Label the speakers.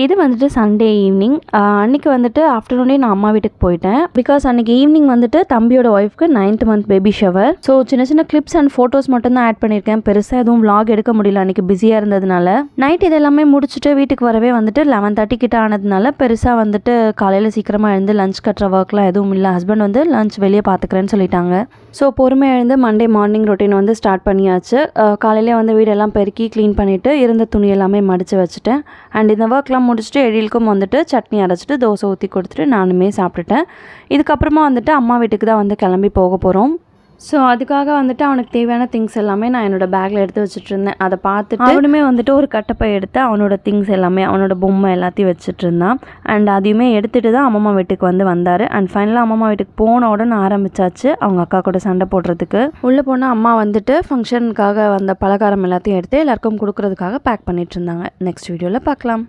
Speaker 1: இது வந்துட்டு Sunday evening. அன்றைக்கி வந்துட்டு ஆஃப்டர்நூனே நான் அம்மா வீட்டுக்கு போயிட்டேன். பிகாஸ் அன்றைக்கி ஈவினிங் வந்துட்டு தம்பியோட ஒய்ஃப்க்கு 9th month baby shower. So சின்ன சின்ன கிளிப்ஸ் அண்ட் ஃபோட்டோஸ் மட்டும் தான் ஆட் பண்ணியிருக்கேன். பெருசாக எதுவும் vlog எடுக்க முடியல அன்றைக்கி பிஸியாக இருந்ததுனால. நைட் இது எல்லாமே முடிச்சுட்டு வீட்டுக்கு வரவே வந்துட்டு 11:30 கிட்ட ஆனதுனால பெருசாக வந்துட்டு காலையில் சீக்கிரமாக எழுந்து லஞ்ச் கட்டுற ஒர்க்லாம் எதுவும் இல்லை. ஹஸ்பண்ட் வந்து லஞ்ச் வெளியே பார்த்துக்கிறேன்னு சொல்லிட்டாங்க. ஸோ பொறுமையாக எழுந்து மண்டே மார்னிங் ரொட்டீன் வந்து ஸ்டார்ட் பண்ணியாச்சு. காலையிலே வந்து வீடெல்லாம் பெருக்கி க்ளீன் பண்ணிவிட்டு இருந்த துணி எல்லாமே மடித்து வச்சுட்டேன். அண்ட் இந்த ஒர்க்லாம் முடிச்சுட்டு எழிலுக்கும் வந்துட்டு சட்னி அரைச்சிட்டு தோசை ஊற்றி கொடுத்துட்டு நானுமே சாப்பிட்டுட்டேன். இதுக்கப்புறமா வந்துட்டு அம்மா வீட்டுக்கு தான் வந்து கிளம்பி போக போகிறோம். ஸோ அதுக்காக வந்துட்டு அவனுக்கு தேவையான திங்ஸ் எல்லாமே நான் என்னோடய பேக்கில் எடுத்து வச்சுட்டு இருந்தேன். அதை பார்த்துட்டு அவனுமே வந்துட்டு ஒரு கட்டப்பை எடுத்து அவனோட திங்ஸ் எல்லாமே அவனோட பொம்மை எல்லாத்தையும் வச்சுட்டு இருந்தான். அண்ட் அதையுமே எடுத்துகிட்டு தான் அம்மம்மா வீட்டுக்கு வந்தார். அண்ட் ஃபைனலாக அம்மம்மா வீட்டுக்கு போன உடனே ஆரம்பித்தாச்சு அவங்க அக்கா கூட சண்டை போடுறதுக்கு. உள்ளே போனால் அம்மா வந்துட்டு ஃபங்க்ஷனுக்காக வந்த பலகாரம் எல்லாத்தையும் எடுத்து எல்லாருக்கும் கொடுக்குறதுக்காக பேக் பண்ணிட்டு இருந்தாங்க. நெக்ஸ்ட் வீடியோவில் பார்க்கலாம்.